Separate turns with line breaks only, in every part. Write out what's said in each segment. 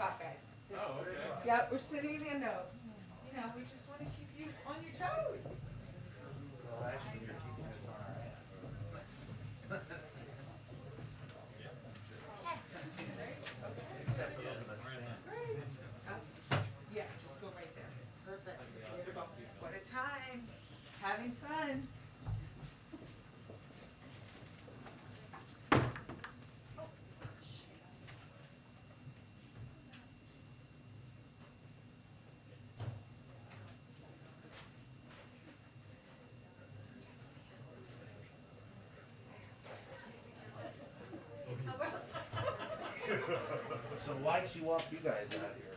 talk, guys.
Oh, okay.
Yep, we're sitting in a, you know, we just want to keep you on your toes.
Well, actually, you're keeping us on our ass. Except for looking at Stan.
Great. Yeah, just go right there. Perfect. Beautiful. What a time. Having fun.
So why'd she walk you guys out here?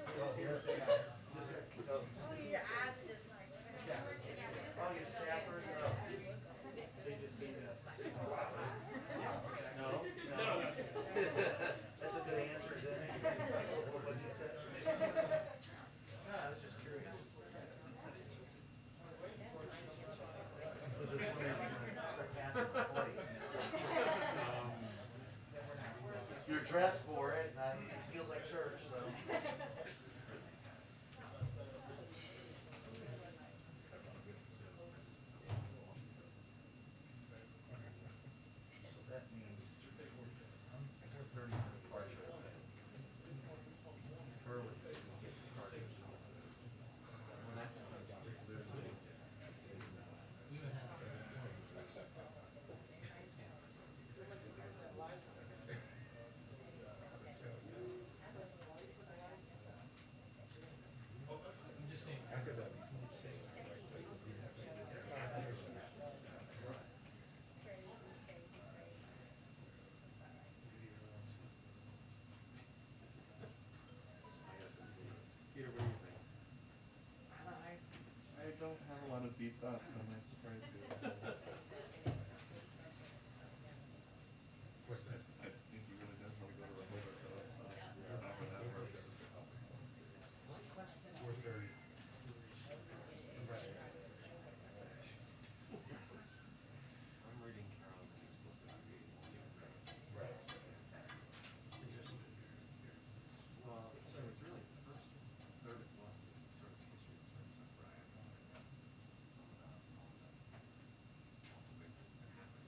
Oh, your staffers are up. They just gave it up. No? No. That's a good answer, isn't it? What you said? No, I was just curious. I was just wondering if you start passing the plate. You're dressed for it, and it feels like church, so. So that means 4:30 departure. Early, get departure.
Peter, what do you think? I don't have a lot of deep thoughts, so I'm surprised you.
What's that?
I think he really does want to go to Rehoboth, so I'm not with that work.
4:30.
I'm reading Carol Lee's book that I'm reading.
Right.
Is there some? Well, so it's really the first third of the book is sort of history of church. That's what I have. It's all about all the things that can happen.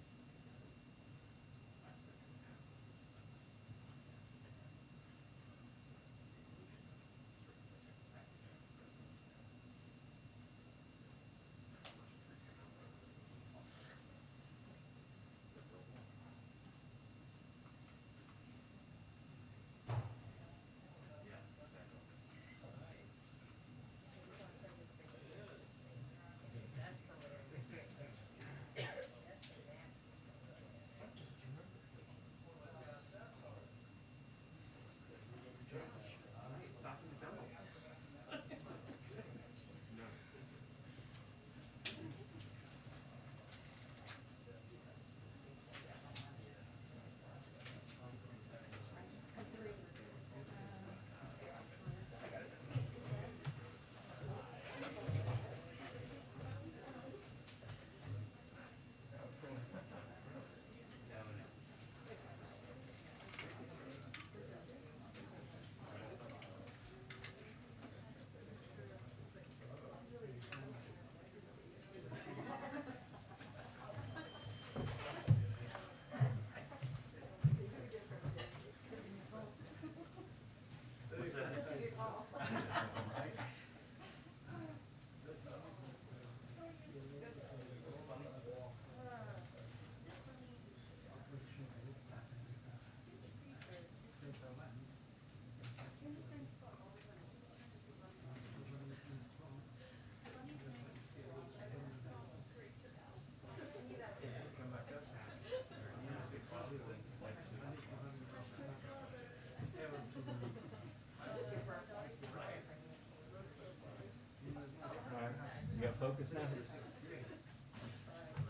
Lives that can happen.
You got focus now?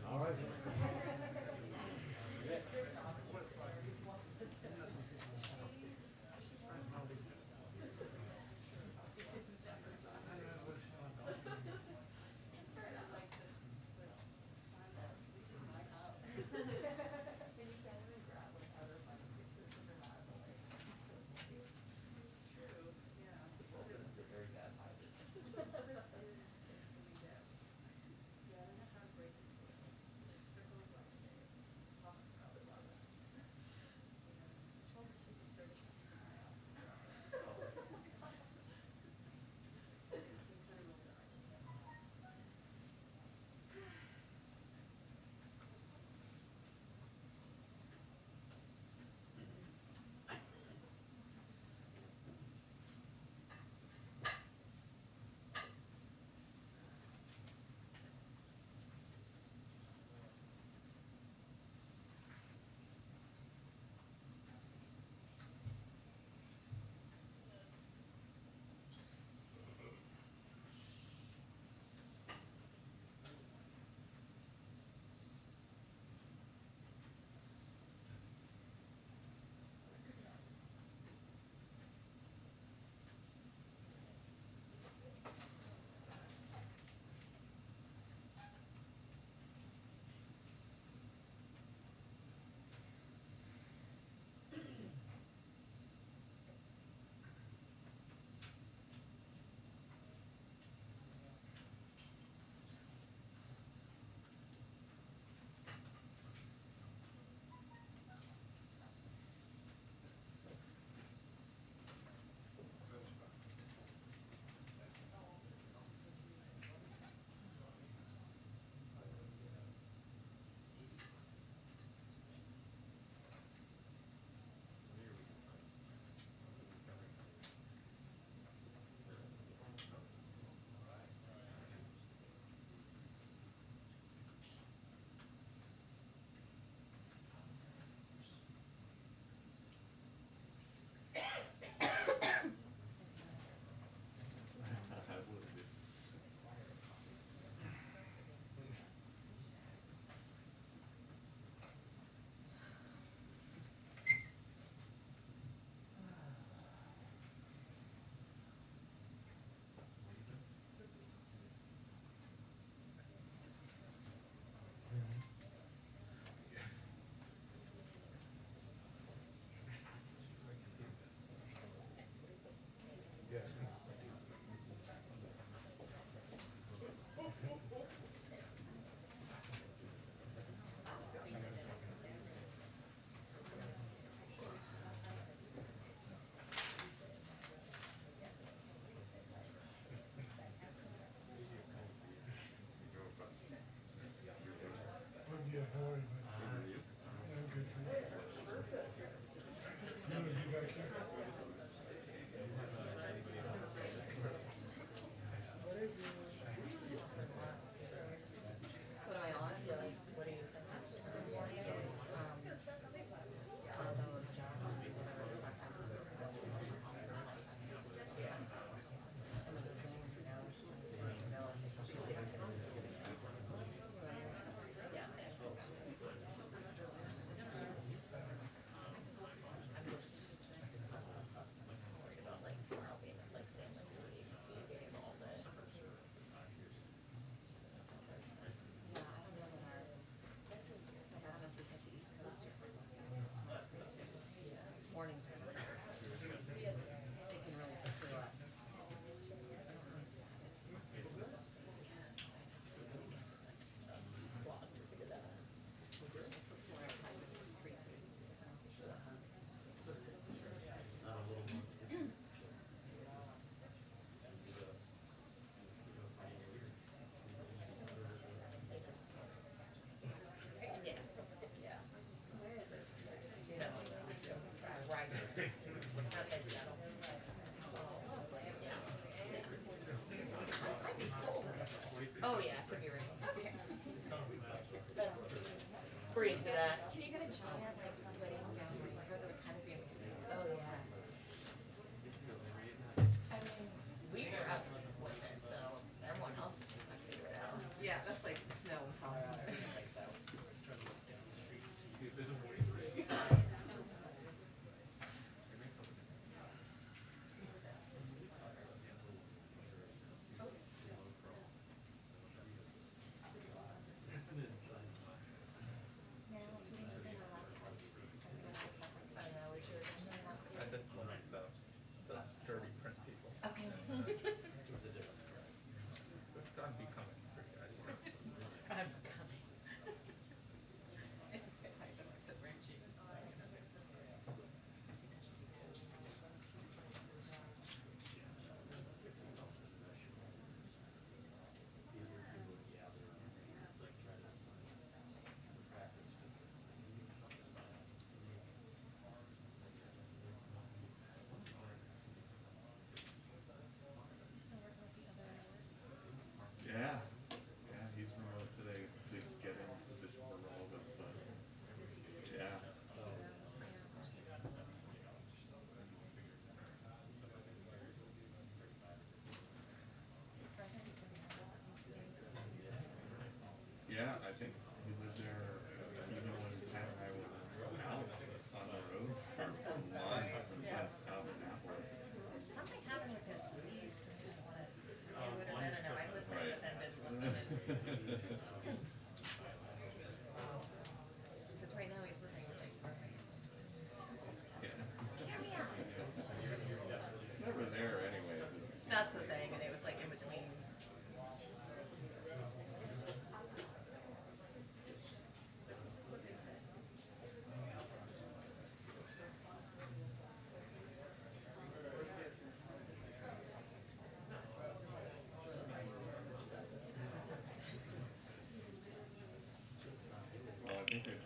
All right.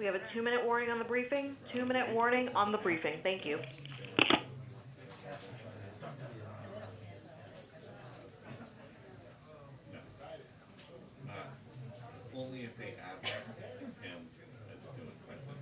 We have a 2-minute warning on the briefing. 2-minute warning on the briefing. Thank you.
Only if they have him that's doing questions.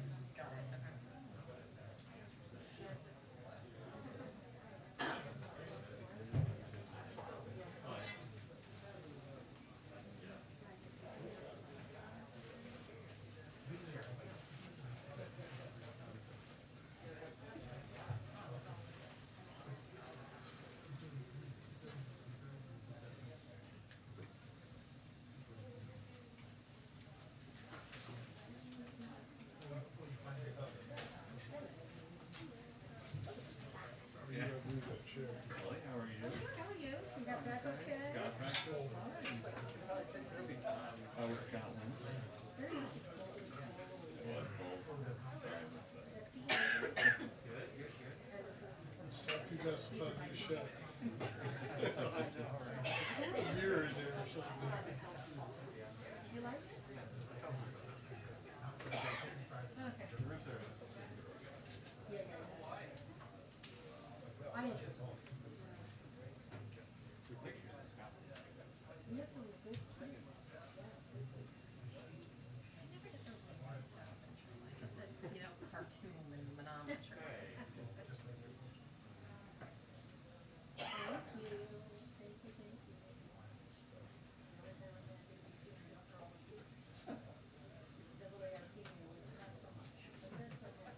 Yeah. Kelly, how are you?
How are you? You got back okay?
Got back? How was Scotland?
Very nice.
It was cold. Sorry, I missed that.
Something that's fun to shut. A mirror in there or something.
You like it? Okay. Yeah. I enjoy it. We had some good cities.
Cartoon and manometry.
Thank you. Thank you. Not so much.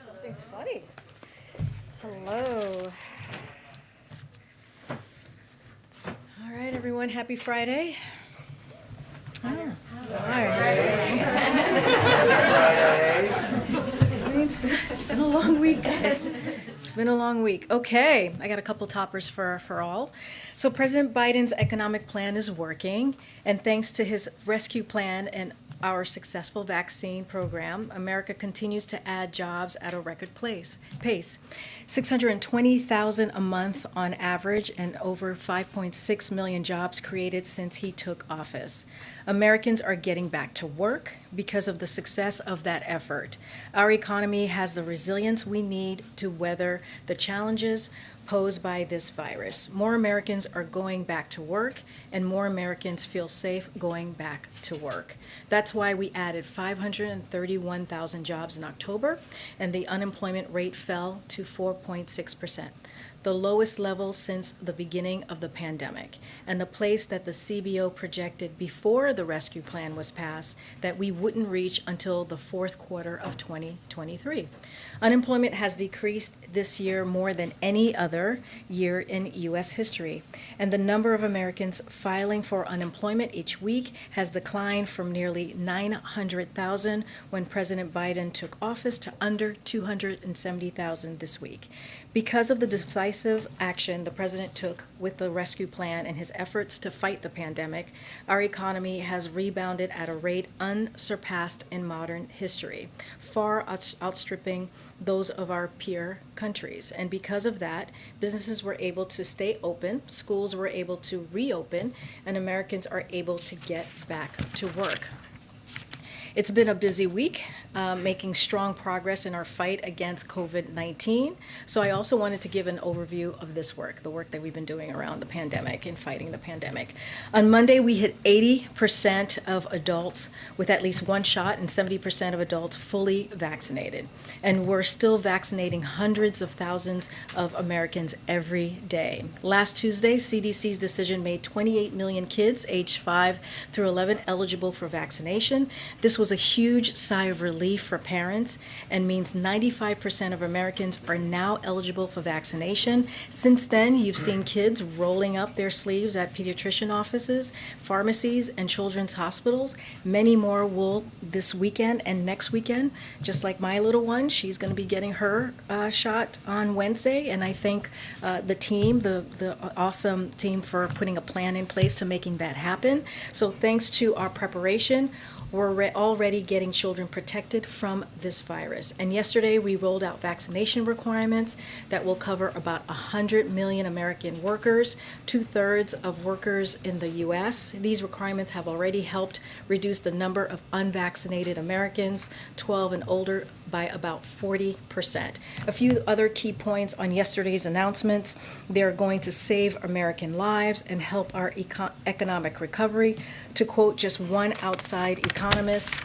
Something's funny. Hello. All right, everyone. Happy Friday. Oh. It's been a long week, guys. It's been a long week. Okay, I got a couple toppers for all. So President Biden's economic plan is working, and thanks to his rescue plan and our successful vaccine program, America continues to add jobs at a record pace. 620,000 a month on average, and over 5.6 million jobs created since he took office. Americans are getting back to work because of the success of that effort. Our economy has the resilience we need to weather the challenges posed by this virus. More Americans are going back to work, and more Americans feel safe going back to work. That's why we added 531,000 jobs in October, and the unemployment rate fell to 4.6%, the lowest level since the beginning of the pandemic, and the place that the CBO projected before the rescue plan was passed that we wouldn't reach until the fourth quarter of 2023. Unemployment has decreased this year more than any other year in U.S. history, and the number of Americans filing for unemployment each week has declined from nearly 900,000 when President Biden took office to under 270,000 this week. Because of the decisive action the president took with the rescue plan and his efforts to fight the pandemic, our economy has rebounded at a rate unsurpassed in modern history, far outstripping those of our peer countries. And because of that, businesses were able to stay open, schools were able to reopen, and Americans are able to get back to work. It's been a busy week, making strong progress in our fight against COVID-19. So I also wanted to give an overview of this work, the work that we've been doing around the pandemic and fighting the pandemic. On Monday, we hit 80% of adults with at least one shot and 70% of adults fully vaccinated. And we're still vaccinating hundreds of thousands of Americans every day. Last Tuesday, CDC's decision made 28 million kids aged 5 through 11 eligible for vaccination. This was a huge sigh of relief for parents and means 95% of Americans are now eligible for vaccination. Since then, you've seen kids rolling up their sleeves at pediatrician offices, pharmacies, and children's hospitals. Many more will this weekend and next weekend. Just like my little one, she's going to be getting her shot on Wednesday, and I thank the team, the awesome team, for putting a plan in place to making that happen. So thanks to our preparation, we're already getting children protected from this virus. And yesterday, we rolled out vaccination requirements that will cover about 100 million American workers, 2/3 of workers in the U.S. These requirements have already helped reduce the number of unvaccinated Americans 12 and older by about 40%. A few other key points on yesterday's announcements. They're going to save American lives and help our economic recovery. To quote just one outside economist,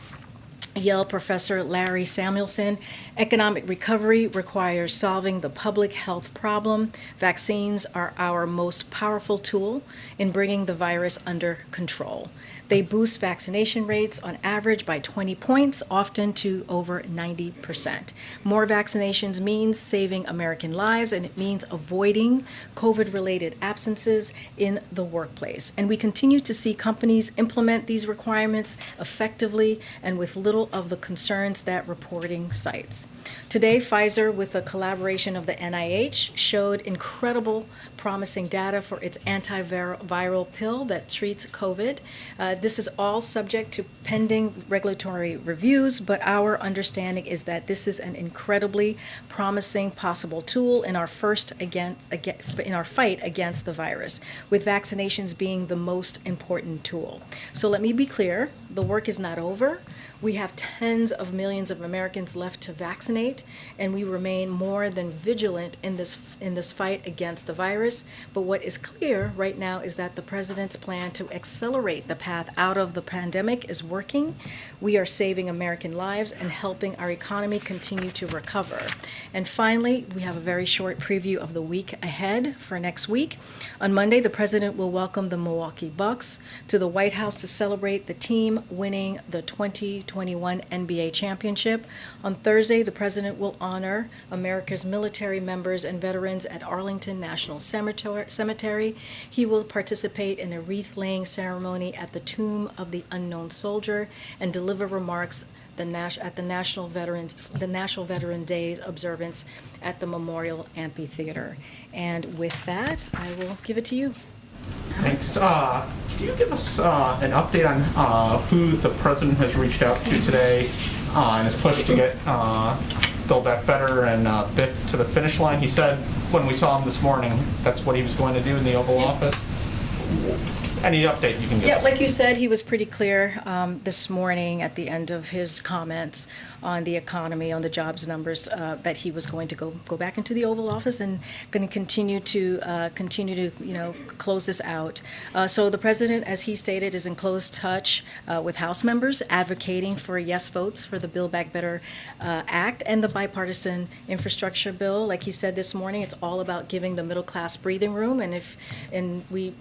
Yale professor Larry Samuelson, economic recovery requires solving the public health problem. Vaccines are our most powerful tool in bringing the virus under control. They boost vaccination rates on average by 20 points, often to over 90%. More vaccinations means saving American lives, and it means avoiding COVID-related absences in the workplace. And we continue to see companies implement these requirements effectively and with little of the concerns that reporting cites. Today, Pfizer, with a collaboration of the NIH, showed incredible promising data for its antiviral pill that treats COVID. This is all subject to pending regulatory reviews, but our understanding is that this is an incredibly promising possible tool in our fight against the virus, with vaccinations being the most important tool. So let me be clear, the work is not over. We have tens of millions of Americans left to vaccinate, and we remain more than vigilant in this fight against the virus. But what is clear right now is that the president's plan to accelerate the path out of the pandemic is working. We are saving American lives and helping our economy continue to recover. And finally, we have a very short preview of the week ahead for next week. On Monday, the president will welcome the Milwaukee Bucks to the White House to celebrate the team winning the 2021 NBA championship. On Thursday, the president will honor America's military members and veterans at Arlington National Cemetery. He will participate in a wreath-laying ceremony at the Tomb of the Unknown Soldier and deliver remarks at the National Veteran Days observance at the Memorial Amphitheater. And with that, I will give it to you.
Thanks. Can you give us an update on who the president has reached out to today in his push to get Build Back Better and BIF to the finish line? He said when we saw him this morning, that's what he was going to do in the Oval Office. Any update you can give us?
Yeah, like you said, he was pretty clear this morning at the end of his comments on the economy, on the jobs numbers, that he was going to go back into the Oval Office and going to continue to close this out. So the president, as he stated, is in close touch with House members, advocating for yes votes for the Build Back Better Act and the bipartisan infrastructure bill. Like he said this morning, it's all about giving the middle class breathing room. And we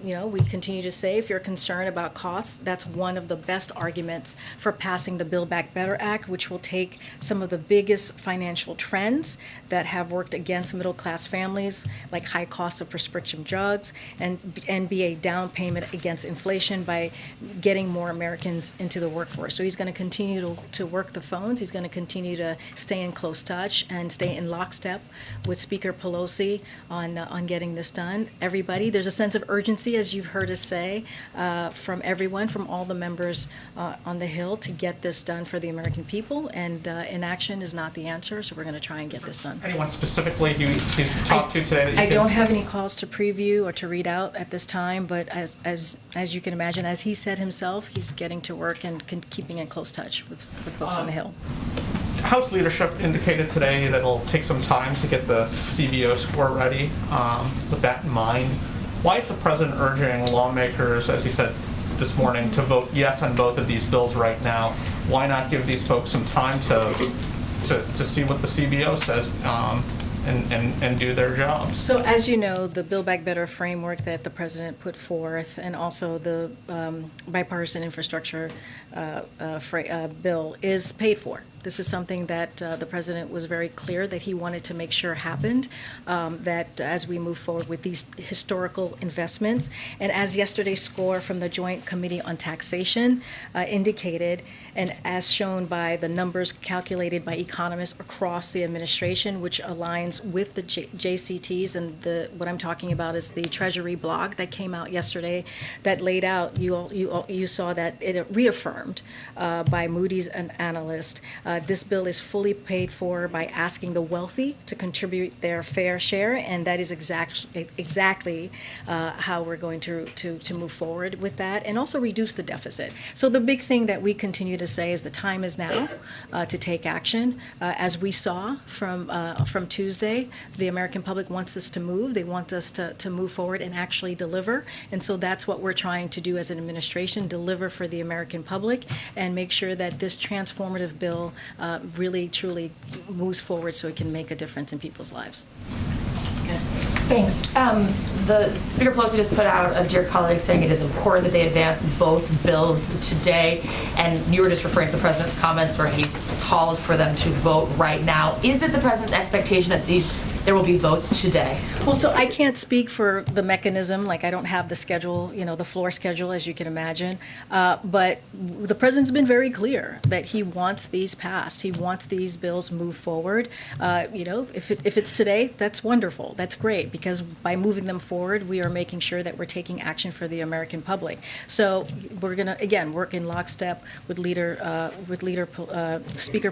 continue to say, if you're concerned about costs, that's one of the best arguments for passing the Build Back Better Act, which will take some of the biggest financial trends that have worked against middle class families, like high costs of prescription drugs, and be a down payment against inflation by getting more Americans into the workforce. So he's going to continue to work the phones. He's going to continue to stay in close touch and stay in lockstep with Speaker Pelosi on getting this done. Everybody, there's a sense of urgency, as you've heard us say, today from everyone, from all the members on the Hill to get this done for the American people. And inaction is not the answer, so we're going to try and get this done.
Anyone specifically you talked to today that you
I
could-
don't have any calls to preview or to read out at this time, but as you can imagine, as he said himself, he's getting to work and keeping in close touch with folks on the Hill.
House leadership indicated today that it'll take some time to get the CBO score ready. With that in mind, why is the president urging lawmakers, as he said this morning, to vote yes on both of these bills right now? Why not give these folks some time to see what the CBO says and do their jobs?
So as you know, the Build Back Better framework that the president put forth and also the bipartisan infrastructure bill is paid for. This is something that the president was very clear that he wanted to make sure happened, that as we move forward with these historical investments. And as yesterday's score from the Joint Committee on Taxation indicated, and as shown by the numbers calculated by economists across the administration, which aligns with the JCTs, and what I'm talking about is the Treasury blog that came out yesterday that laid out, you saw that it reaffirmed by Moody's an analyst. This bill is fully paid for by asking the wealthy to contribute their fair share, and that is exactly how we're going to move forward with that, and also reduce the deficit. So the big thing that we continue to say is the time is now to take action. As we saw from Tuesday, the American public wants us to move. They want us to move forward and actually deliver, and so that's what we're trying to do as an administration, deliver for the American public and make sure that this transformative bill really, truly moves forward so it can make a difference in people's lives.
Thanks. The Speaker Pelosi just put out a dear colleague saying it is important that they advance both bills today, and you were just referring to the president's comments where he's called for them to vote right now. Is it the president's expectation that there will be votes today?
Well, so I can't speak for the mechanism, like I don't have the schedule, the floor schedule, as you can imagine, but the president's been very clear that he wants these passed. He wants these bills moved forward. If it's today, that's wonderful. That's great, because by moving them forward, we are making sure that we're taking action for the American public. So we're going to, again, work in lockstep with Speaker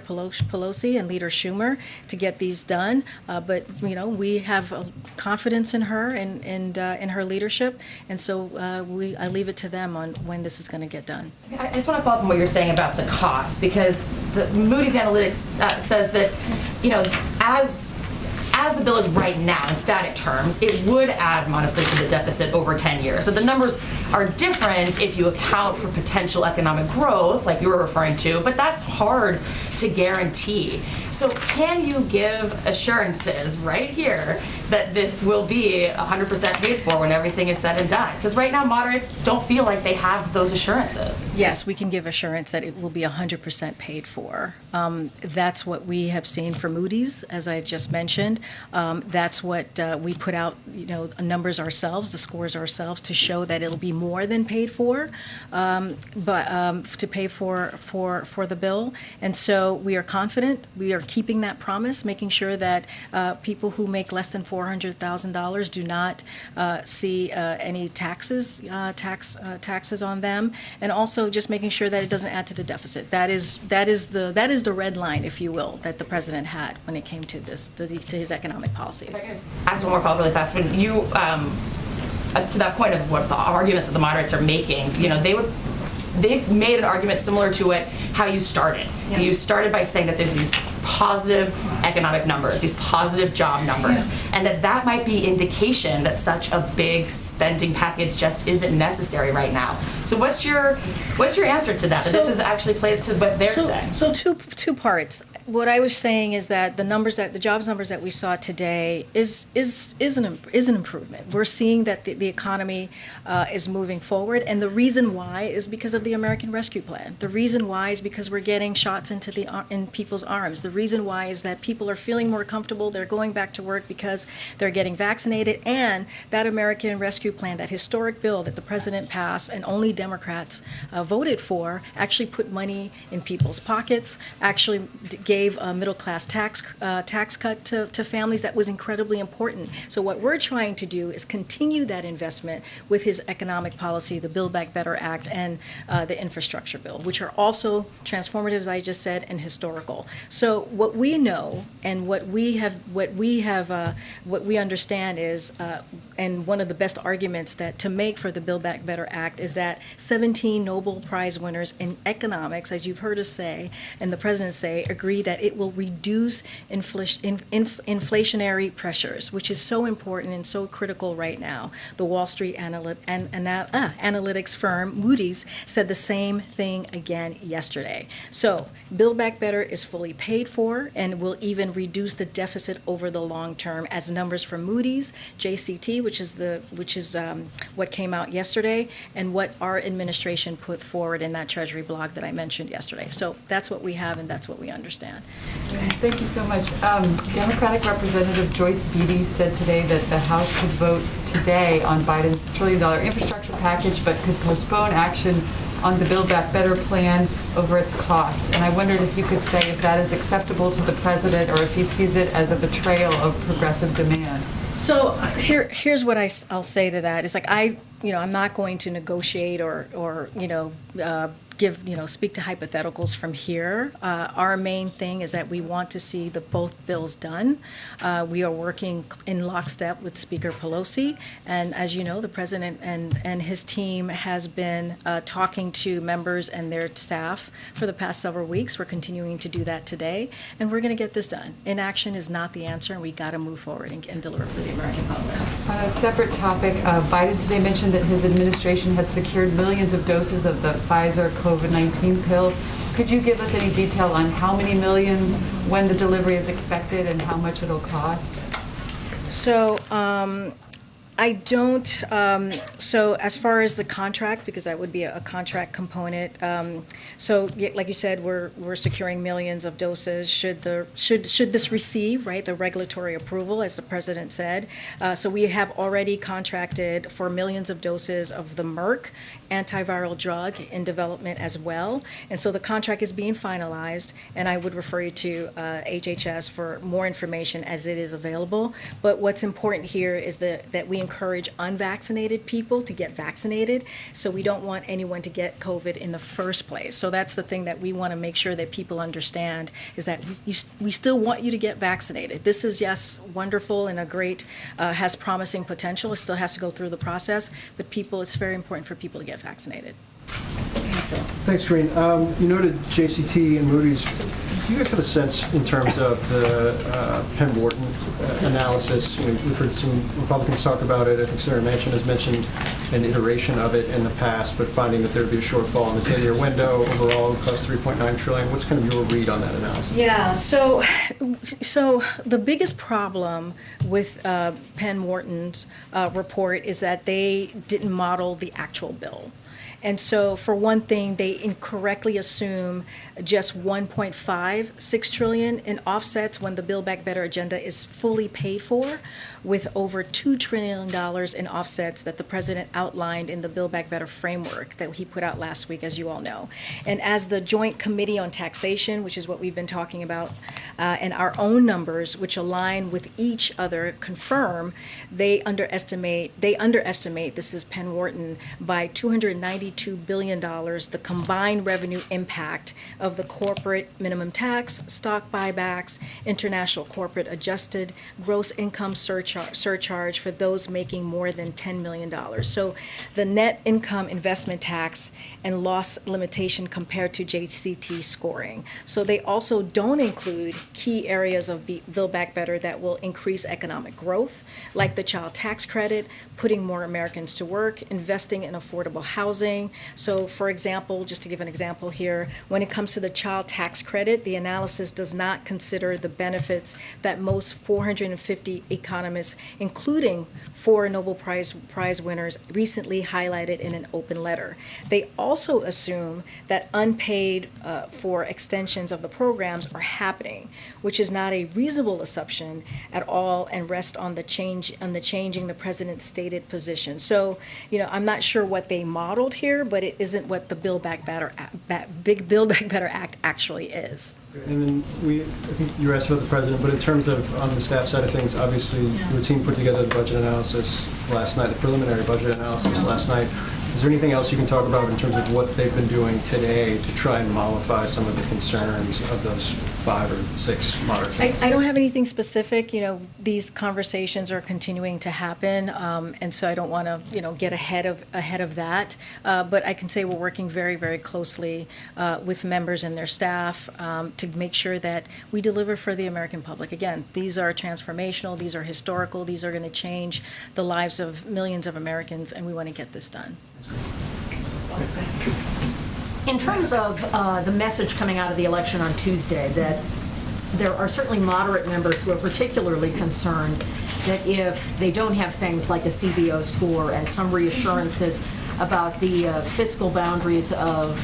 Pelosi and Leader Schumer to get these done. But we have confidence in her and in her leadership, and so I leave it to them on when this is going to get done.
I just want to follow up on what you're saying about the cost, because the Moody's Analytics says that, as the bill is right now in static terms, it would add modestly to the deficit over 10 years. So the numbers are different if you account for potential economic growth, like you were referring to, but that's hard to guarantee. So can you give assurances right here that this will be 100% paid for when everything is said and done? Because right now, moderates don't feel like they have those assurances.
Yes, we can give assurance that it will be 100% paid for. That's what we have seen for Moody's, as I just mentioned. That's what we put out, numbers ourselves, the scores ourselves, to show that it'll be more than paid for, but to pay for the bill. And so we are confident. We are keeping that promise, making sure that people who make less than $400,000 do not see any taxes on them, and also just making sure that it doesn't add to the deficit. That is the red line, if you will, that the president had when it came to to his economic policies.
If I can just ask one more follow-up really fast. When you, to that point of what the arguments that the moderates are making, they've made an argument similar to how you started. Yeah. You started by saying that there's these positive economic numbers, these positive job numbers, and that might be indication that such a big spending package just isn't necessary right now. So what's your answer to that? This actually plays to what they're saying.
So two parts. What I was saying is that the jobs numbers that we saw today is an improvement. We're seeing that the economy is moving forward, and the reason why is because of the American Rescue Plan. The reason why is because we're getting shots in people's arms. The reason why is that people are feeling more comfortable. They're going back to work because they're getting vaccinated, and that American Rescue Plan, that historic bill that the president passed and only Democrats voted for, actually put money in people's pockets, actually gave gave a middle-class tax cut to families. That was incredibly important. So what we're trying to do is continue that investment with his economic policy, the Build Back Better Act, and the infrastructure bill, which are also transformative, as I just said, and historical. So what we know and what we understand is, and one of the best arguments that to make for the Build Back Better Act is that 17 Nobel Prize winners in economics, as you've heard us say, and the president say, agree that it will reduce inflationary pressures, which is so important and so critical right now. The Wall Street analytics firm Moody's said the same thing again yesterday. So Build Back Better is fully paid for and will even reduce the deficit over the long term, as numbers from Moody's, JCT, which is what came out yesterday, and what our administration put forward in that Treasury blog that I mentioned yesterday. So that's what we have and that's what we understand.
Thank you so much. Democratic Representative Joyce Beatty said today that the House could vote today on Biden's $1 trillion infrastructure package, but could postpone action on the Build Back Better plan over its cost. And I wondered if you could say if that is acceptable to the president or if he sees it as a betrayal of progressive demands.
So here's what I'll say to that. It's like I'm not going to negotiate or speak to hypotheticals from here. Our main thing is that we want to see both bills done. We are working in lockstep with Speaker Pelosi, and as you know, the president and his team has been talking to members and their staff for the past several weeks. We're continuing to do that today, and we're going to get this done. Inaction is not the answer, and we got to move forward and deliver for the American public.
On a separate topic, Biden today mentioned that his administration had secured millions of doses of the Pfizer COVID-19 pill. Could you give us any detail on how many millions, when the delivery is expected, and how much it'll cost?
So I don't, so as far as the contract, because that would be a contract component, like you said, we're securing millions of doses should this receive, right, the regulatory approval, as the president said. So we have already contracted for millions of doses of the Merck antiviral drug in development as well. And so the contract is being finalized, and I would refer you to HHS for more information as it is available. But what's important here is that we encourage unvaccinated people to get vaccinated. So we don't want anyone to get COVID in the first place. So that's the thing that we want to make sure that people understand, is that we still want you to get vaccinated. This is, yes, wonderful and a great, has promising potential. It still has to go through the process, but it's very important for people to get vaccinated.
Thanks, Karine. You noted JCT and Moody's. Do you guys have a sense in terms of the Penn Wharton analysis? We've heard some Republicans talk about it. I think Senator Manchin has mentioned an iteration of it in the past, but finding that there would be a shortfall in the 10-year window. Overall, it would cost $3.9 trillion. What's kind of your read on that analysis?
Yeah, so the biggest problem with Penn Wharton's report is that they didn't model the actual bill. And so, for one thing, they incorrectly assume just $1.56 trillion in offsets when the Build Back Better agenda is fully paid for, with over $2 trillion in offsets that the president outlined in the Build Back Better framework that he put out last week, as you all know. And as the Joint Committee on Taxation, which is what we've been talking about, and our own numbers, which align with each other, confirm, they underestimate, this is Penn Wharton, by $292 billion, the combined revenue impact of the corporate minimum tax, stock buybacks, international corporate adjusted gross income surcharge for those making more than $10 million. So the net income investment tax and loss limitation compared to JCT scoring. So they also don't include key areas of Build Back Better that will increase economic growth, like the child tax credit, putting more Americans to work, investing in affordable housing. So for example, just to give an example here, when it comes to the child tax credit, the analysis does not consider the benefits that most 450 economists, including 4 Nobel Prize winners, recently highlighted in an open letter. They also assume that unpaid for extensions of the programs are happening, which is not a reasonable assumption at all, and rest on the changing the president's stated position. So, I'm not sure what they modeled here. here, but it isn't what the Build Back Better, Big Build Back Better Act actually is.
And then I think you asked about the president, but in terms of on the staff side of things, obviously your team put together the budget analysis last night, the preliminary budget analysis last night. Is there anything else you can talk about in terms of what they've been doing today to try and mollify some of the concerns of those 5 or 6 moderates?
I don't have anything specific. These conversations are continuing to happen, and so I don't want to, get ahead of that. But I can say we're working very, very closely with members and their staff to make sure that we deliver for the American public. Again, these are transformational, these are historical, these are going to change the lives of millions of Americans, and we want to get this done.
In terms of the message coming out of the election on Tuesday, that there are certainly moderate members who are particularly concerned that if they don't have things like a CBO score and some reassurances about the fiscal boundaries of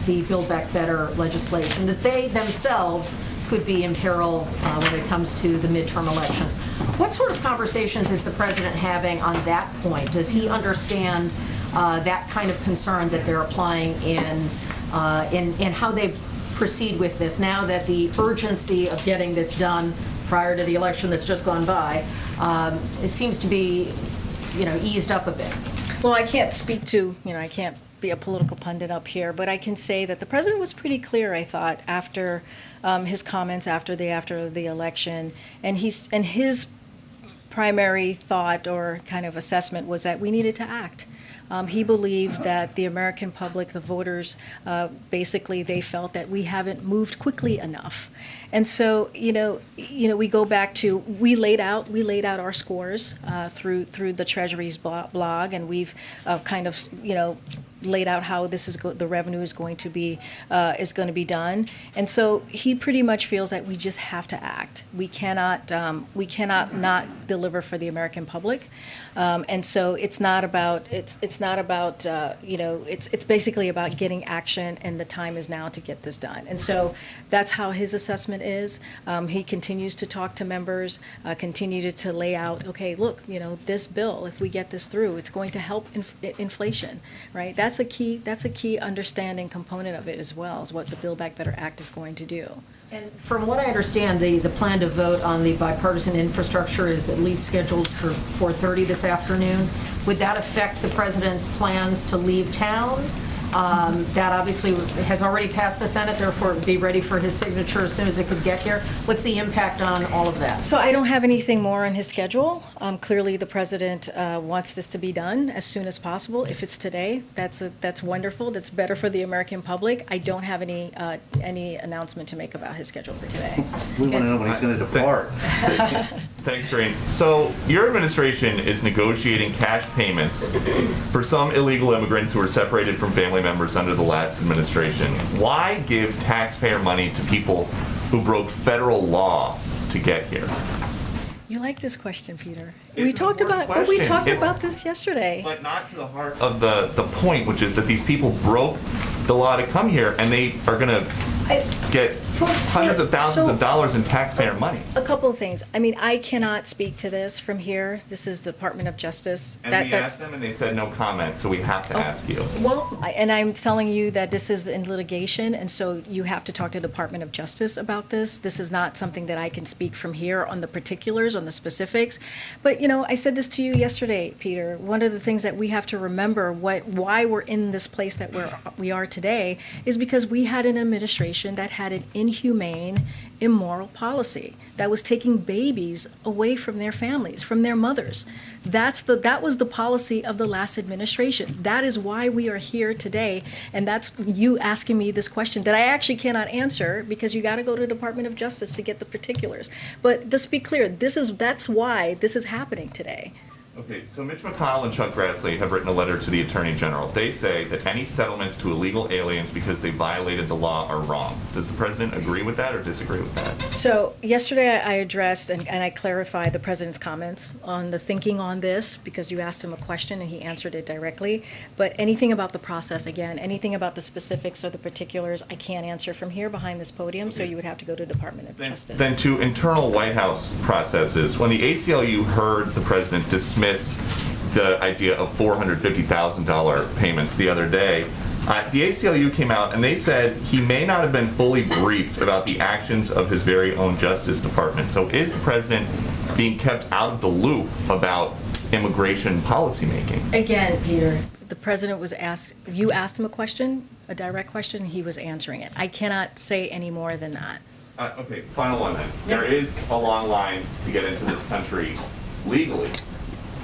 the Build Back Better legislation, that they themselves could be in peril when it comes to the midterm elections. What sort of conversations is the president having on that point? Does he understand that kind of concern that they're applying in how they proceed with this, now that the urgency of getting this done prior to the election that's just gone by, it seems to be, eased up a bit?
Well, I can't speak to, I can't be a political pundit up here, but I can say that the president was pretty clear, I thought, after his comments after the election, and his primary thought or kind of assessment was that we needed to act. He believed that the American public, the voters, basically they felt that we haven't moved quickly enough. And so, we go back to, we laid out our scores through the Treasury's blog, and we've kind of, laid out how this is the revenue is going to be done. And so he pretty much feels that we just have to act. We cannot not deliver for the American public. And so it's basically about getting action, and the time is now to get this done. And so that's how his assessment is. He continues to talk to members, continue to lay out, okay, look, this bill, if we get this through, it's going to help inflation, right? That's a key understanding component of it as well, is what the Build Back Better Act is going to do.
And from what I understand, the plan to vote on the bipartisan infrastructure is at least scheduled for 4:30 this afternoon. Would that affect the president's plans to leave town? That obviously has already passed the Senate, therefore it would be ready for his signature as soon as it could get here. What's the impact on all of that?
So I don't have anything more on his schedule. Clearly, the president wants this to be done as soon as possible. If it's today, that's wonderful. That's better for the American public. I don't have any announcement to make about his schedule for today.
We want to know when he's going to depart.
Thanks, Karine. So your administration is negotiating cash payments for some illegal immigrants who are separated from family members under the last administration. Why give taxpayer money to people who broke federal law to get here?
You like this question, Peter.
It's
We
an
talked
important
about
question.
about this yesterday.
But not to the heart of the point, which is that these people broke the law to come here, and they are going to get hundreds of thousands of dollars in taxpayer money.
A couple of things. I mean, I cannot speak to this from here. This is Department of Justice.
And we asked them, and they said no comment, so we have to ask you.
Well, and I'm telling you that this is in litigation, and so you have to talk to the Department of Justice about this. This is not something that I can speak from here on the particulars, on the specifics. But, I said this to you yesterday, Peter. One of the things that we have to remember why we're in this place that we are today is because we had an administration that had an inhumane, immoral policy that was taking babies away from their families, from their mothers. That was the policy of the last administration. That is why we are here today, and that's you asking me this question that I actually cannot answer because you got to go to the Department of Justice to get the particulars. But just be clear, that's why this is happening today.
Okay, so Mitch McConnell and Chuck Grassley have written a letter to the Attorney General. They say that any settlements to illegal aliens because they violated the law are wrong. Does the President agree with that or disagree with that?
So yesterday I addressed and I clarified the President's comments on the thinking on this because you asked him a question and he answered it directly. But anything about the process, again, anything about the specifics or the particulars, I can't answer from here behind this podium, so you would have to go to Department of Justice.
Then to internal White House processes, when the ACLU heard the President dismiss the idea of $450,000 payments the other day. The ACLU came out and they said he may not have been fully briefed about the actions of his very own Justice Department. So is the president being kept out of the loop about immigration policymaking?
Again, Peter, the president was asked, you asked him a question, a direct question, he was answering it. I cannot say any more than that.
Okay, final one then. There is a long line to get into this country legally.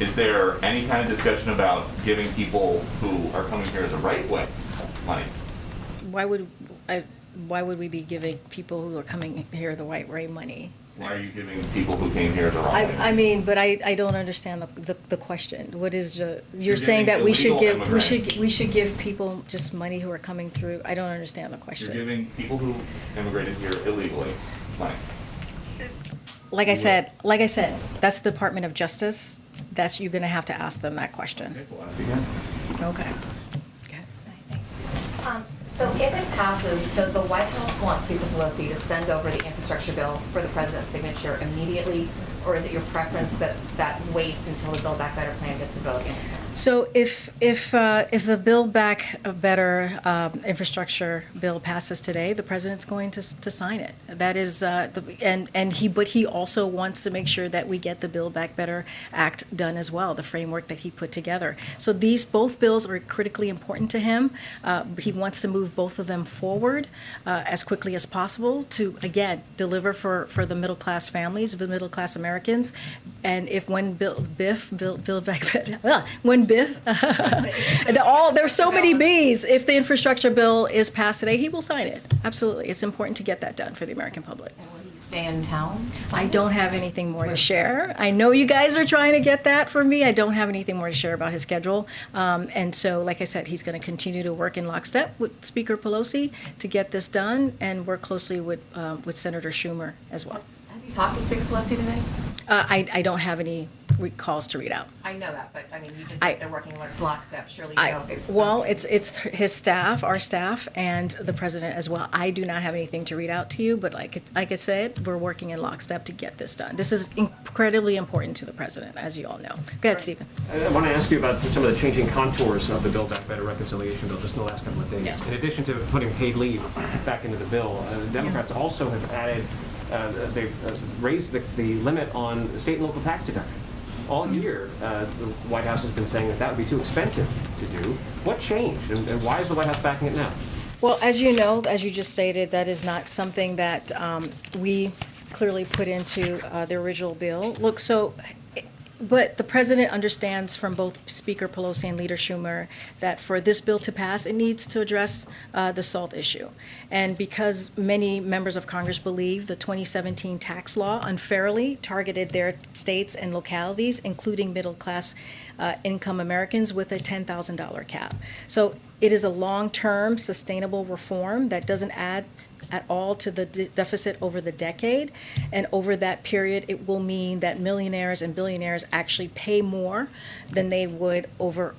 Is there any kind of discussion about giving people who are coming here the right way money?
Why would we be giving people who are coming here the right way money?
Why are you giving people who came here the wrong way?
I mean, but I don't understand the question. What is, you're saying
giving
that we should
illegal
give,
immigrants-
we should give people just money who are coming through? I don't understand the
You're
question.
giving people who immigrated here illegally money.
Like I said, that's the Department of Justice. That's, you're gonna have to ask them that question.
Okay, we'll ask again.
Okay.
So if it passes, does the White House want Speaker Pelosi to send over the infrastructure bill for the president's signature immediately? Or is it your preference that that waits until the Build Back Better plan gets a vote in the Senate?
So if the Build Back Better infrastructure bill passes today, the president's going to sign it. That is, but he also wants to make sure that we get the Build Back Better Act done as well, the framework that he put together. So both bills are critically important to him. He wants to move both of them forward as quickly as possible to, again, deliver for the middle class families, the middle class Americans. And if when Build Back Better, there's so many B's. If the infrastructure bill is passed today, he will sign it. Absolutely. It's important to get that done for the American public.
And will he stay in town to sign
I
it?
don't have anything more to share. I know you guys are trying to get that from me. I don't have anything more to share about his schedule. And so, like I said, he's going to continue to work in lockstep with Speaker Pelosi to get this done and work closely with Senator Schumer as well.
Has he talked to Speaker Pelosi today?
I don't have any calls to read out.
I know that, but I mean, you just said they're working lockstep. Surely you know if they've spoken.
Well, it's his staff, our staff, and the president as well. I do not have anything to read out to you, but like I said, we're working in lockstep to get this done. This is incredibly important to the president, as you all know. Go ahead, Stephen.
I want to ask you about some of the changing contours of the Build Back Better reconciliation bill just in the last couple of days.
Yeah.
In addition to putting paid leave back into the bill, the Democrats also have added, they've raised the limit on state and local tax deductions. All year, the White House has been saying that would be too expensive to do. What changed, and why is the White House backing it now?
Well, as you know, as you just stated, that is not something that we clearly put into the original bill. Look, but the president understands from both Speaker Pelosi and Leader Schumer that for this bill to pass, it needs to address the SALT issue. And because many members of Congress believe the 2017 tax law unfairly targeted their states and localities, including middle-class income Americans, with a $10,000 cap. So it is a long-term, sustainable reform that doesn't add at all to the deficit over the decade. And over that period, it will mean that millionaires and billionaires actually pay more than they would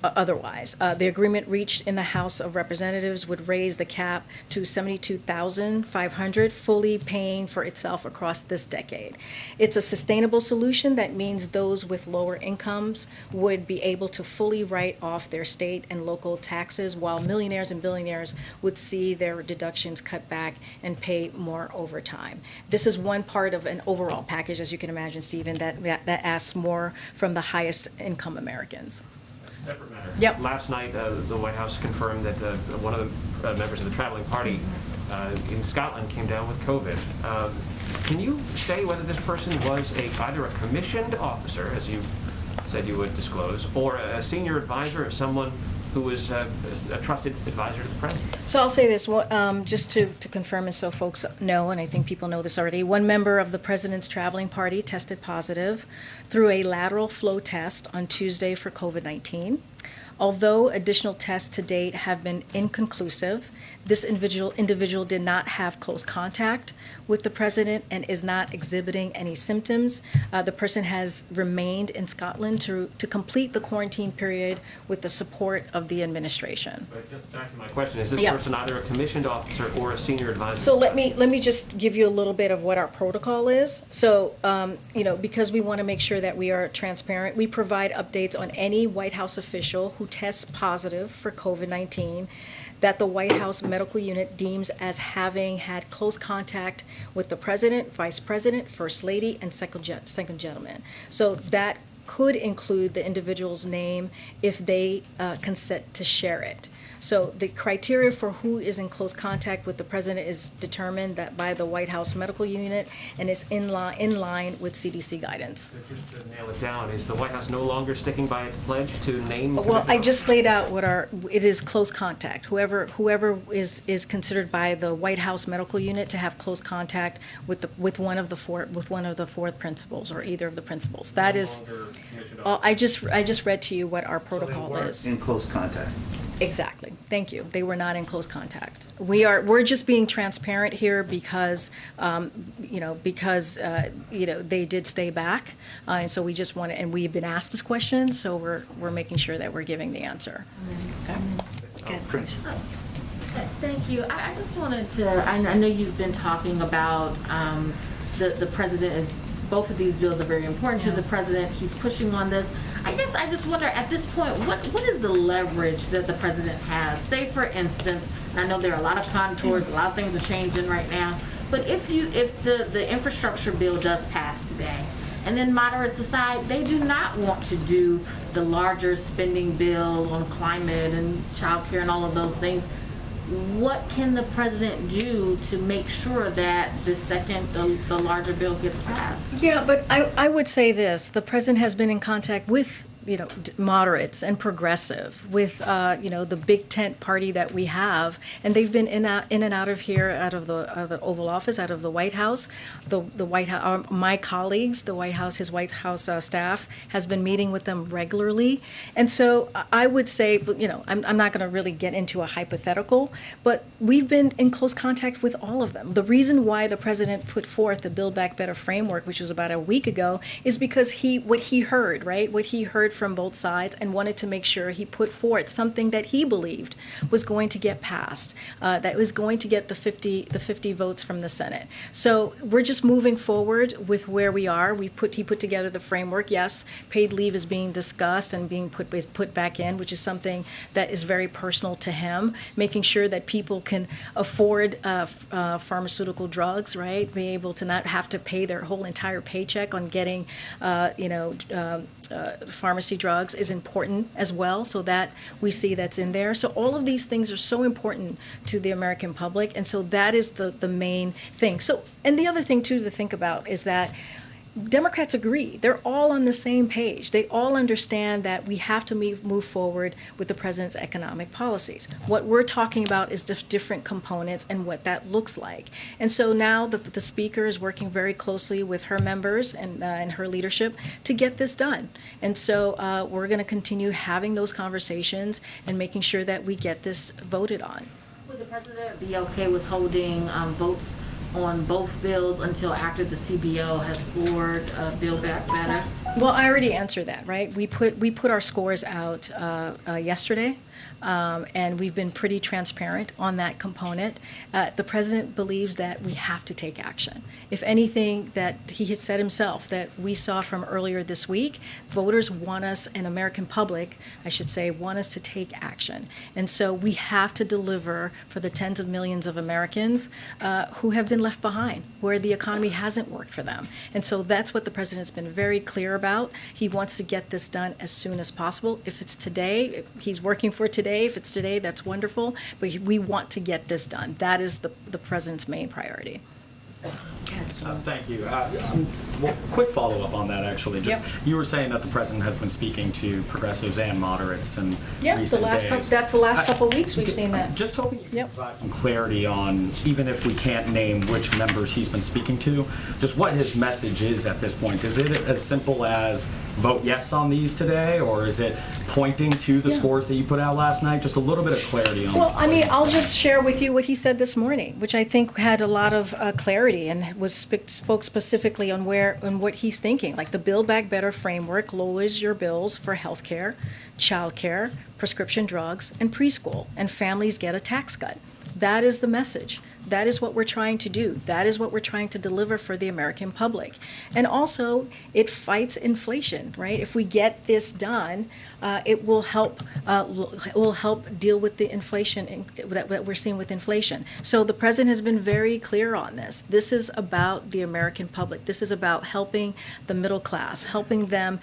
otherwise. The agreement reached in the House of Representatives would raise the cap to $72,500, fully paying for itself across this decade. It's a sustainable solution that means those with lower incomes would be able to fully write off their state and local taxes, while millionaires and billionaires would see their deductions cut back and pay more over time. This is one part of an overall package, as you can imagine, Stephen, that asks more from the highest income Americans.
Separate matter.
Yep.
Last night, the White House confirmed that one of the members of the traveling party in Scotland came down with COVID. Can you say whether this person was either a commissioned officer, as you said you would disclose, or a senior advisor of someone who was a trusted advisor to the president?
So I'll say this, just to confirm, and so folks know, and I think people know this already, one member of the president's traveling party tested positive through a lateral flow test on Tuesday for COVID-19. Although additional tests to date have been inconclusive, this individual did not have close contact with the president and is not exhibiting any symptoms. The person has remained in Scotland to complete the quarantine period with the support of the administration.
But just back to my question, is this
Yeah.
person either a commissioned officer or a senior advisor?
So let me just give you a little bit of what our protocol is. So, because we want to make sure that we are transparent, we provide updates on any White House official who tests positive for COVID-19 that the White House medical unit deems as having had close contact with the president, vice president, first lady, and second gentleman. So that could include the individual's name if they consent to share it. So the criteria for who is in close contact with the president is determined that by the White House medical unit and is in line with CDC guidance.
So just to nail it down, is the White House no longer sticking by its pledge to name?
Well, I just laid out what it is close contact. Whoever is considered by the White House medical unit to have close contact with one of the four principals or either of the principals. That is, I just read to you what our protocol is.
In close contact.
Exactly. Thank you. They were not in close contact. We're just being transparent here because, they did stay back. And so we just want to, and we've been asked this question, so we're making sure that we're giving the answer. Okay.
Thank you. I just wanted to, I know you've been talking about the president is, both of these bills are very important to the president. He's pushing on this. I guess I just wonder at this point, what is the leverage that the president has? Say, for instance, and I know there are a lot of contours, a lot of things are changing right now, but if the infrastructure bill does pass today, and then moderates decide they do not want to do the larger spending bill on climate and child care and all of those things, what can the president do to make sure that the larger bill gets passed?
Yeah, but I would say this, the president has been in contact with moderates and progressive, with the big tent party that we have, and they've been in and out of here, out of the Oval Office, out of the White House. The White House, my colleagues, his White House staff has been meeting with them regularly, and so I would say, I'm not going to really get into a hypothetical, but we've been in close contact with all of them. The reason why the president put forth the Build Back Better framework, which was about a week ago, is because what he heard from both sides and wanted to make sure he put forth something that he believed was going to get passed, that was going to get the 50 votes from the Senate. So we're just moving forward with where we are. He put together the framework. Yes, paid leave is being discussed and being put back in, which is something that is very personal to him, making sure that people can afford pharmaceutical drugs, right? Be able to not have to pay their whole entire paycheck on getting, pharmacy drugs is important as well, so that we see that's in there. So all of these things are so important to the American public, and so that is the main thing. So, and the other thing too to think about is that Democrats agree. They're all on the same page. They all understand that we have to move forward with the president's economic policies. What we're talking about is different components and what that looks like. And so now the speaker is working very closely with her members and her leadership to get this done. And so we're going to continue having those conversations and making sure that we get this voted on.
Would the president be okay with holding votes on both bills until after the CBO has scored Build Back Better?
Well, I already answered that, right? We put our scores out yesterday. And we've been pretty transparent on that component. The president believes that we have to take action. If anything, that he had said himself that we saw from earlier this week, voters want us, and American public, I should say, want us to take action. And so we have to deliver for the tens of millions of Americans who have been left behind, where the economy hasn't worked for them. And so that's what the president's been very clear about. He wants to get this done as soon as possible. If it's today, he's working for today. If it's today, that's wonderful, but we want to get this done. That is the president's main priority.
Thank you. Well, quick follow-up on that, actually. You were saying that the president has been speaking to progressives and moderates in recent days.
That's the last couple of weeks we've seen that.
Just hoping you can provide some clarity on, even if we can't name which members he's been speaking to, just what his message is at this point. Is it as simple as vote yes on these today, or is it pointing to the scores that you put out last night? Just a little bit of clarity on.
Well, I
what
mean,
he's
I'll
saying.
just share with you what he said this morning, which I think had a lot of clarity and spoke specifically on what he's thinking. Like the Build Back Better framework lowers your bills for healthcare, childcare, prescription drugs, and preschool, and families get a tax cut. That is the message. That is what we're trying to do. That is what we're trying to deliver for the American public. And also, it fights inflation, right? If we get this done, it will help deal with the inflation that we're seeing with inflation. So the president has been very clear on this. This is about the American public. This is about helping the middle class, helping them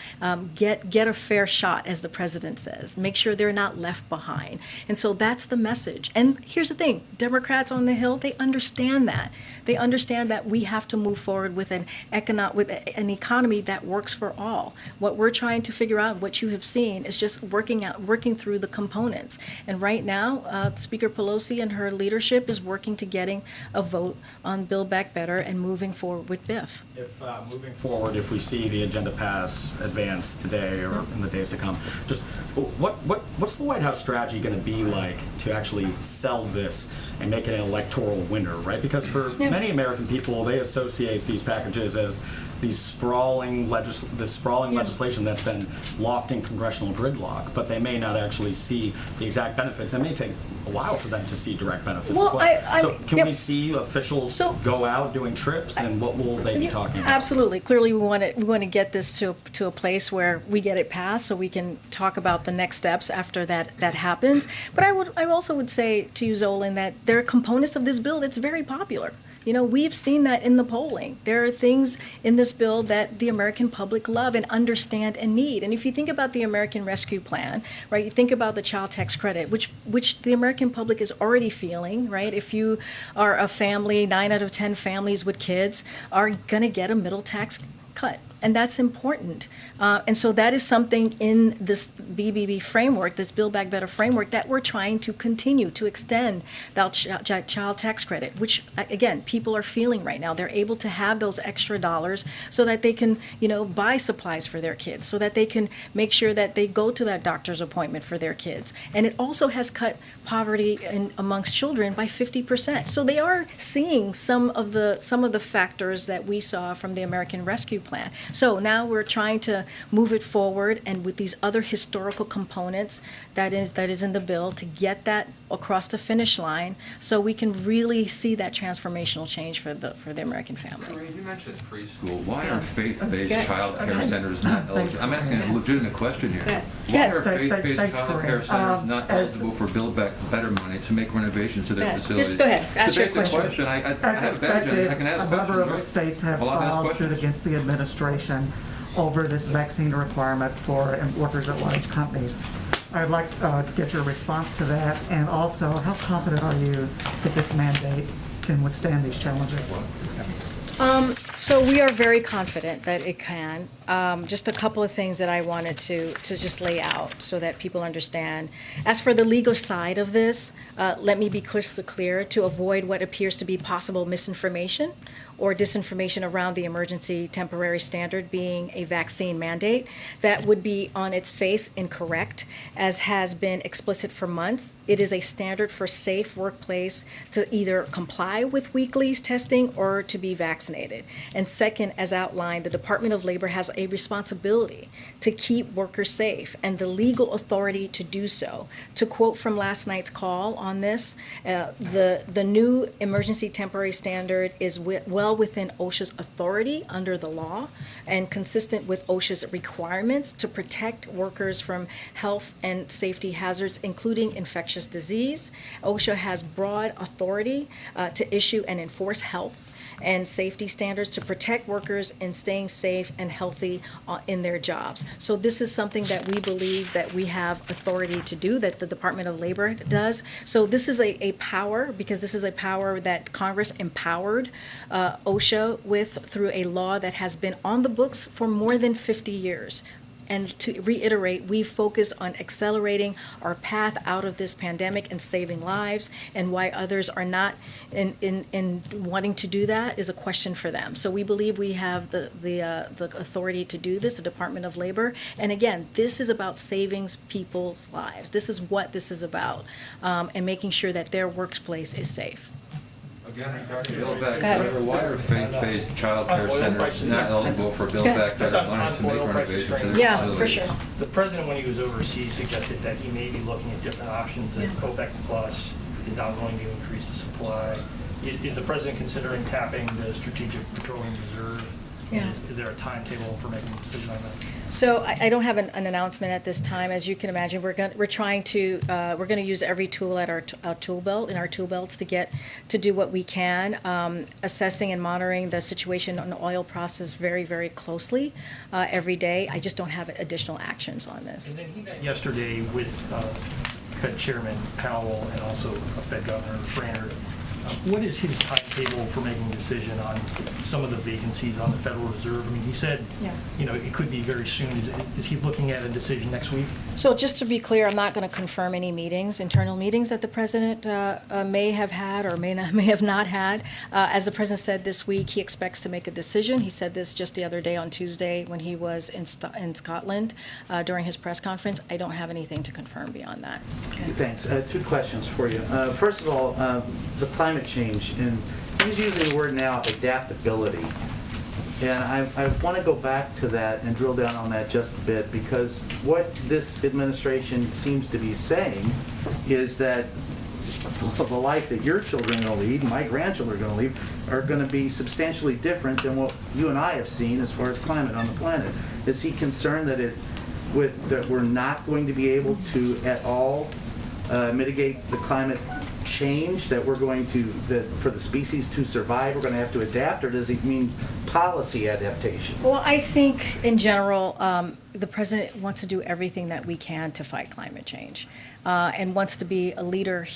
get a fair shot, as the president says. Make sure they're not left behind. And so that's the message. And here's the thing: Democrats on the Hill, they understand that. They understand that we have to move forward with an economy that works for all. What we're trying to figure out, what you have seen, is just working through the components. And right now, Speaker Pelosi and her leadership is working to getting a vote on Build Back Better and moving forward with BIF.
If moving forward, if we see the agenda pass advance today or in the days to come, just what's the White House strategy going to be like to actually sell this and make it an electoral winner, right? Because for many American people, they associate these packages as these sprawling legislation that's been locked in congressional gridlock, but they may not actually see the exact benefits. It may take a while for them to see direct benefits as well. So can we see officials go out doing trips, and what will they be talking about?
Absolutely. Clearly, we want to get this to a place where we get it passed, so we can talk about the next steps after that happens. But I also would say to you, Zolan, that there are components of this bill that's very popular. You know, we've seen that in the polling. There are things in this bill that the American public love and understand and need. And if you think about the American Rescue Plan, right, you think about the child tax credit, which the American public is already feeling, right? If you are a family, 9 out of 10 families with kids are going to get a middle tax cut. And that's important. And so that is something in this BBB framework, this Build Back Better framework, that we're trying to continue to extend that child tax credit, which, again, people are feeling right now. They're able to have those extra dollars so that they can, buy supplies for their kids, so that they can make sure that they go to that doctor's appointment for their kids. And it also has cut poverty amongst children by 50%. So they are seeing some of the factors that we saw from the American Rescue Plan. So now we're trying to move it forward, and with these other historical components that is in the bill, to get that across the finish line, so we can really see that transformational change for the American family.
Karine, you mentioned preschool. Why are faith-based child care centers not eligible? I'm asking a legitimate question here. Why are faith-based child care centers not eligible for Build Back Better money to make renovations to their facilities?
Just go ahead. Ask your question.
I
As
have
expected,
I can ask
a number of
questions,
states have
Well, I'll ask
filed
questions.
suit against the administration over this vaccine requirement for workers at large companies. I'd like to get your response to that, and also, how confident are you that this mandate can withstand these challenges?
So we are very confident that it can. Just a couple of things that I wanted to just lay out so that people understand. As for the legal side of this, let me be crystal clear: to avoid what appears to be possible misinformation or disinformation around the emergency temporary standard being a vaccine mandate, that would be on its face incorrect, as has been explicit for months. It is a standard for safe workplace to either comply with weekly testing or to be vaccinated. And second, as outlined, the Department of Labor has a responsibility to keep workers safe and the legal authority to do so. To quote from last night's call on this, the new emergency temporary standard is well within OSHA's authority under the law and consistent with OSHA's requirements to protect workers from health and safety hazards, including infectious disease. OSHA has broad authority to issue and enforce health and safety standards to protect workers in staying safe and healthy in their jobs. So this is something that we believe that we have authority to do, that the Department of Labor does. So this is a power, because this is a power that Congress empowered OSHA with through a law that has been on the books for more than 50 years. And to reiterate, we've focused on accelerating our path out of this pandemic and saving lives, and why others are not in wanting to do that is a question for them. So we believe we have the authority to do this, the Department of Labor. And again, this is about saving people's lives. This is what this is about, and making sure that their workplace is safe.
Again, regarding Build Back Better, why are faith-based child care centers not eligible for Build Back Better money to make renovations to their
Yeah,
facilities?
for sure.
The president, when he was overseas, suggested that he may be looking at different options, that OPEC Plus is now going to increase the supply. Is the president considering tapping the Strategic Petroleum Reserve?
Yeah.
Is there a timetable for making a decision on that?
So I don't have an announcement at this time. As you can imagine, we're going to use every tool at our tool belts to do what we can, assessing and monitoring the situation on the oil process very, very closely every day. I just don't have additional actions on this.
And then he met yesterday with Fed Chairman Powell and also Fed Governor Brainerd. What is his timetable for making a decision on some of the vacancies on the Federal Reserve? I mean, he said, it could be very soon. Is he looking at a decision next week?
So just to be clear, I'm not going to confirm any internal meetings that the president may have had or may have not had. As the president said this week, he expects to make a decision. He said this just the other day on Tuesday when he was in Scotland during his press conference. I don't have anything to confirm beyond that.
Okay. Thanks. 2 questions for you. First of all, the climate change, and he's using the word now adaptability. And I want to go back to that and drill down on that just a bit, because what this administration seems to be saying is that the life that your children are going to lead, my grandchildren are going to lead, are going to be substantially different than what you and I have seen as far as climate on the planet. Is he concerned that that we're not going to be able to at all mitigate the climate change, that we're going to, that for the species to survive, we're going to have to adapt, or does he mean policy adaptation?
Well, I think in general, the president wants to do everything that we can to fight climate change, and wants to be a leader,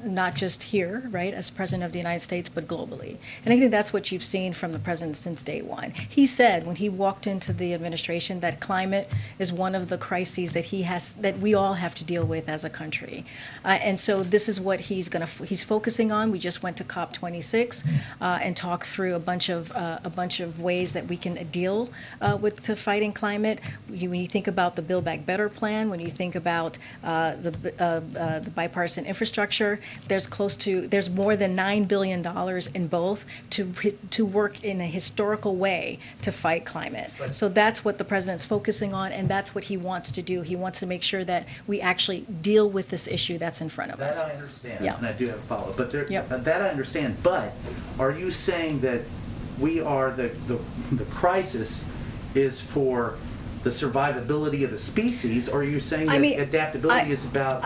not just here, right, as president of the United States, but globally. And I think that's what you've seen from the president since day one. He said when he walked into the administration that climate is one of the crises that we all have to deal with as a country, and so this is what he's focusing on. We just went to COP26 and talked through a bunch of ways that we can deal to fighting climate. When you think about the Build Back Better plan, when you think about the bipartisan infrastructure, there's more than $9 billion in both to work in a historical way to fight climate.
Right.
So that's what the president's focusing on, and that's what he wants to do. He wants to make sure that we actually deal with this issue that's in front of us.
That I understand,
Yeah.
and I do have a follow-up. But
Yep.
that I understand. But are you saying that we are the crisis is for the survivability of the species, or are you saying that adaptability is about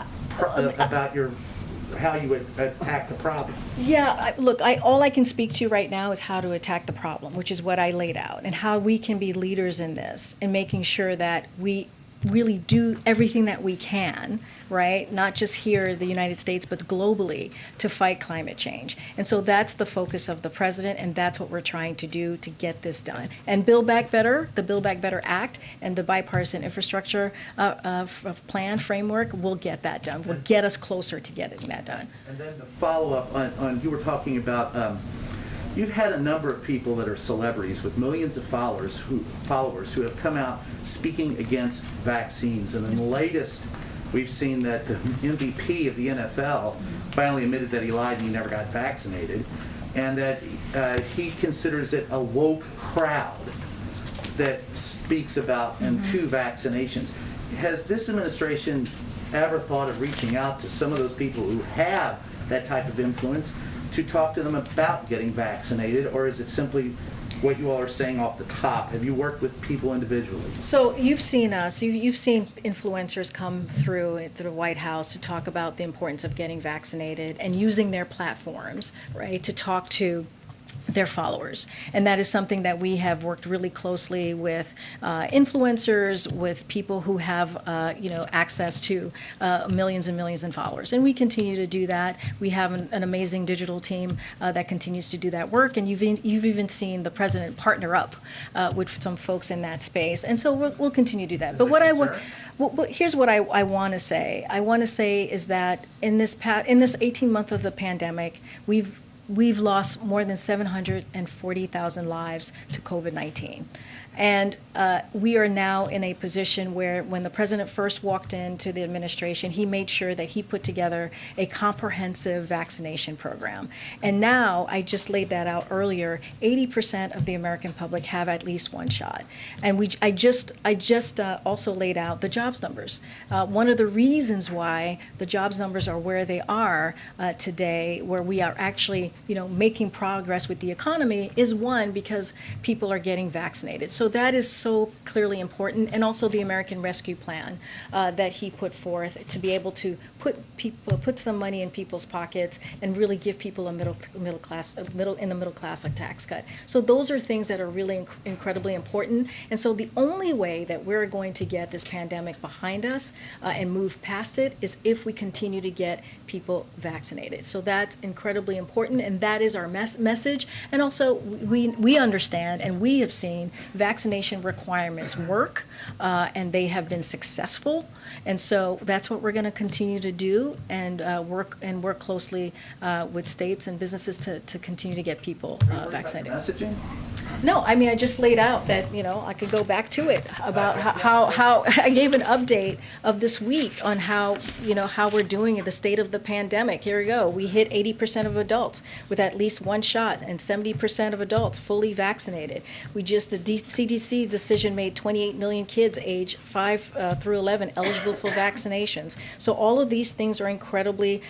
how you would attack the problem?
Yeah, look, all I can speak to right now is how to attack the problem, which is what I laid out, and how we can be leaders in this, and making sure that we really do everything that we can, right? Not just here in the United States, but globally, to fight climate change. And so that's the focus of the president, and that's what we're trying to do to get this done. And Build Back Better, the Build Back Better Act, and the bipartisan infrastructure plan framework will get that done. Will get us closer to getting that done.
And then the follow-up on you were talking about. You've had a number of people that are celebrities with millions of followers who have come out speaking against vaccines. And in the latest, we've seen that the MVP of the NFL finally admitted that he lied and he never got vaccinated, and that he considers it a woke crowd that speaks about and to vaccinations. Has this administration ever thought of reaching out to some of those people who have that type of influence to talk to them about getting vaccinated, or is it simply what you all are saying off the top? Have you worked with people individually?
So you've seen us, you've seen influencers come through the White House to talk about the importance of getting vaccinated and using their platforms, right, to talk to their followers. And that is something that we have worked really closely with influencers, with people who have, access to millions and millions of followers. And we continue to do that. We have an amazing digital team that continues to do that work. And you've even seen the president partner up with some folks in that space. And so we'll continue to do that. But what here's what I want to say. I want to say is that in this 18 month of the pandemic, we've lost more than 740,000 lives to COVID-19. And we are now in a position where when the president first walked into the administration, he made sure that he put together a comprehensive vaccination program. And now, I just laid that out earlier, 80% of the American public have at least one shot. And I just also laid out the jobs numbers. One of the reasons why the jobs numbers are where they are today, where we are actually, making progress with the economy, is one, because people are getting vaccinated. So that is so clearly important, and also the American Rescue Plan that he put forth to be able to put some money in people's pockets and really give people a middle class a tax cut. So those are things that are really incredibly important. And so the only way that we're going to get this pandemic behind us and move past it is if we continue to get people vaccinated. So that's incredibly important, and that is our message. And also, we understand and we have seen vaccination requirements work, and they have been successful. And so that's what we're going to continue to do, and work closely with states and businesses to continue to get people vaccinated.
Messaging?
No, I mean, I just laid out that, I could go back to it about how I gave an update of this week on how we're doing in the state of the pandemic. Here we go. We hit 80% of adults with at least one shot, and 70% of adults fully vaccinated. The CDC's decision made 28 million kids age 5 through 11 eligible for vaccinations. So all of these things are incredibly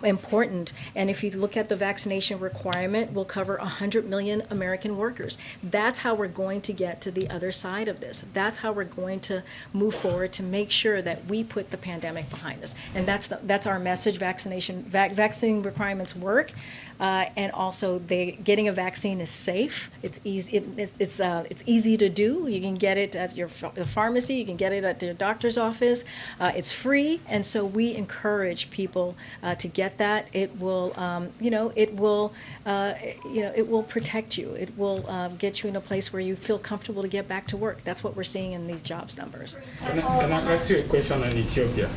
important. And if you look at the vaccination requirement, we'll cover 100 million American workers. That's how we're going to get to the other side of this. That's how we're going to move forward to make sure that we put the pandemic behind us. And that's our message. Vaccine requirements work. And also, getting a vaccine is safe. It's easy. It's easy to do. You can get it at your pharmacy. You can get it at your doctor's office. It's free, and so we encourage people to get that. It will, it will protect you. It will get you in a place where you feel comfortable to get back to work. That's what we're seeing in these jobs numbers.
Can I ask you a question on Ethiopia?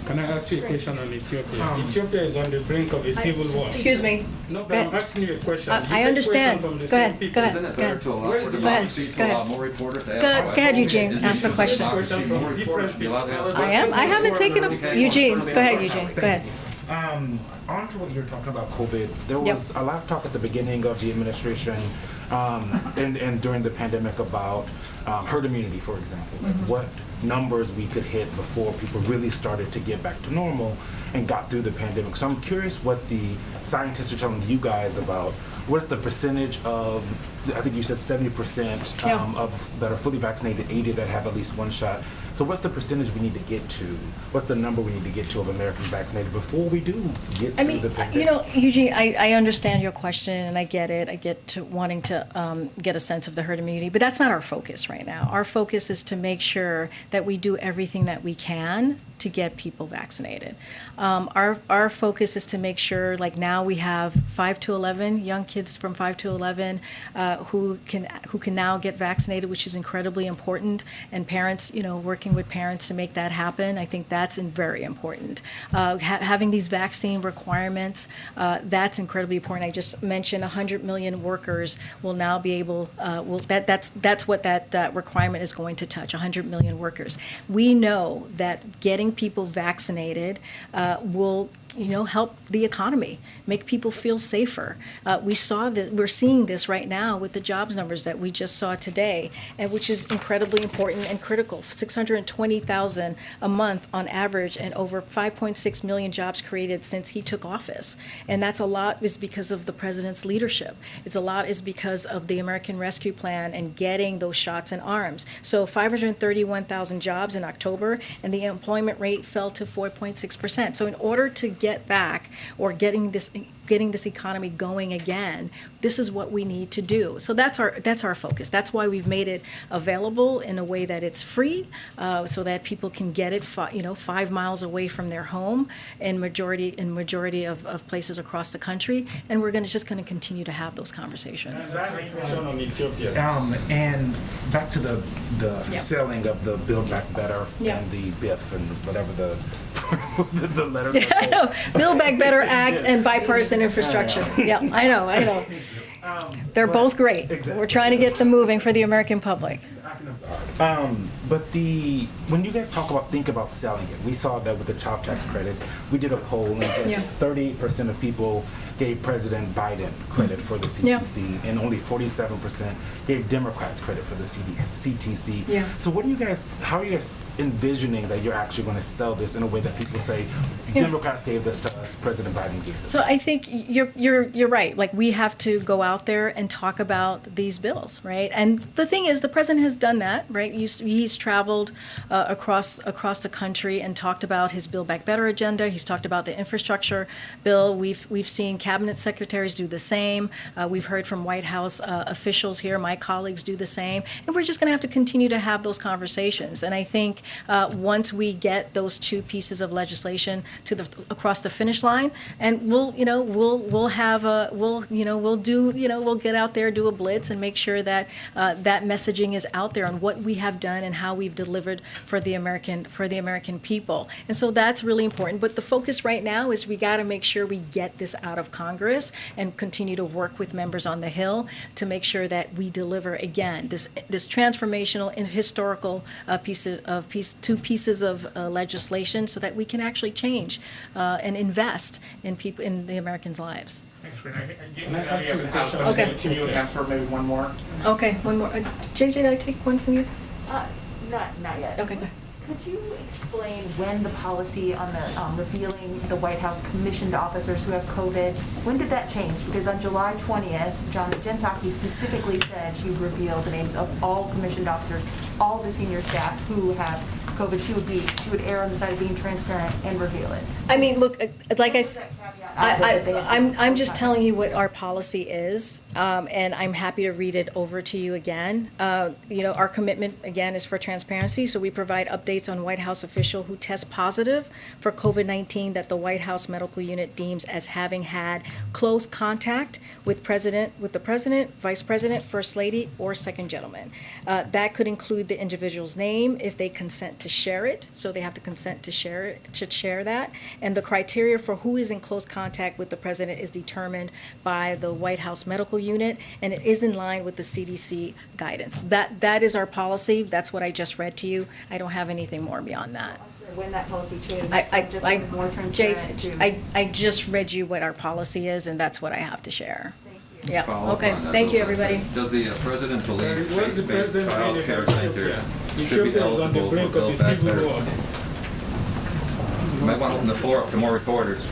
Can I ask you a question on Ethiopia? Ethiopia is on the brink of a civil war.
Excuse me.
No, but I'm asking you a question.
I understand. Go ahead.
Isn't it better to allow for democracy to allow more reporters to ask questions?
Go ahead, Eugene. Ask the question.
More reporters to be allowed to ask questions?
I am. I haven't taken a... Eugene, go ahead, Eugene. Go ahead.
On to what you were talking about COVID, there was a lot of talk at the beginning of the administration and during the pandemic about herd immunity, for example, like what numbers we could hit before people really started to get back to normal and got through the pandemic. So I'm curious what the scientists are telling you guys about what's the percentage of, I think you said 70% of that are fully vaccinated, 80 that have at least one shot. So what's the percentage we need to get to? What's the number we need to get to of Americans vaccinated before we do get through the pandemic?
Eugene, I understand your question, and I get it. I get to wanting to get a sense of the herd immunity, but that's not our focus right now. Our focus is to make sure that we do everything that we can to get people vaccinated. Our focus is to make sure, like now we have 5 to 11, young kids from 5 to 11 who can now get vaccinated, which is incredibly important, and parents, working with parents to make that happen. I think that's very important. Having these vaccine requirements, that's incredibly important. I just mentioned 100 million workers will now be able, that's what that requirement is going to touch, 100 million workers. We know that getting people vaccinated will help the economy, make people feel safer. We're seeing this right now with the jobs numbers that we just saw today, and which is incredibly important and critical. 620,000 a month on average, and over 5.6 million jobs created since he took office. And that's a lot is because of the president's leadership. It's a lot is because of the American Rescue Plan and getting those shots in arms. So 531,000 jobs in October, and the employment rate fell to 4.6%. So in order to get back or getting this economy going again, this is what we need to do. So that's our focus. That's why we've made it available in a way that it's free, so that people can get it 5 miles away from their home in majority of places across the country. And we're just going to continue to have those conversations.
And back to the
Yep.
selling of the Build Back Better
Yeah.
and the BIF and whatever the the letter.
I know. Build Back Better Act and bipartisan infrastructure. Yeah, I know. They're both great.
Exactly.
We're trying to get them moving for the American public.
But when you guys think about selling it, we saw that with the child tax credit. We did a poll and just 38% of people gave President Biden credit for the CTC, and only 47% gave Democrats credit for the CTC.
Yeah.
So how are you guys envisioning that you're actually going to sell this in a way that people say, Democrats gave this to us, President Biden gave this?
So I think you're right. Like, we have to go out there and talk about these bills, right? And the thing is, the president has done that, right? He's traveled across the country and talked about his Build Back Better agenda. He's talked about the infrastructure bill. We've seen cabinet secretaries do the same. We've heard from White House officials here. My colleagues do the same. And we're just going to have to continue to have those conversations. And I think once we get those two pieces of legislation across the finish line, and we'll get out there, do a blitz, and make sure that that messaging is out there on what we have done and how we've delivered for the American people. And so that's really important. But the focus right now is we got to make sure we get this out of Congress and continue to work with members on the Hill to make sure that we deliver again this transformational and historical two pieces of legislation, so that we can actually change and invest in people, in the Americans' lives.
Can I ask you a question?
Okay.
Can you ask for maybe one more?
Okay, one more. JJ, did I take one from you?
Not yet.
Okay, good.
Could you explain when the policy on the revealing the White House commissioned officers who have COVID, when did that change? Because on July 20th, Jen Psaki specifically said she would reveal the names of all commissioned officers, all the senior staff who have COVID. She would err on the side of being transparent and reveal it.
I mean, look, like I said, I'm just telling you what our policy is, and I'm happy to read it over to you again. Our commitment, again, is for transparency, so we provide updates on White House official who test positive for COVID-19 that the White House Medical Unit deems as having had close contact with the President, Vice President, First Lady, or Second Gentleman. That could include the individual's name if they consent to share it, so they have to consent to share that, and the criteria for who is in close contact with the President is determined by the White House Medical Unit, and it is in line with the CDC guidance. That is our policy. That's what I just read to you. I don't have anything more beyond that.
When that policy changed,
I just read you what our policy is, and that's what I have to share. Yeah,
Follow up
okay,
on that.
thank you, everybody.
Does the president believe
Where's the
faith-based
president
child
in
care
Ethiopia?
centers should be
Ethiopia is on the
eligible for
brink of a
Build Back
civil
Better?
war.
You might want to open the floor up to more reporters.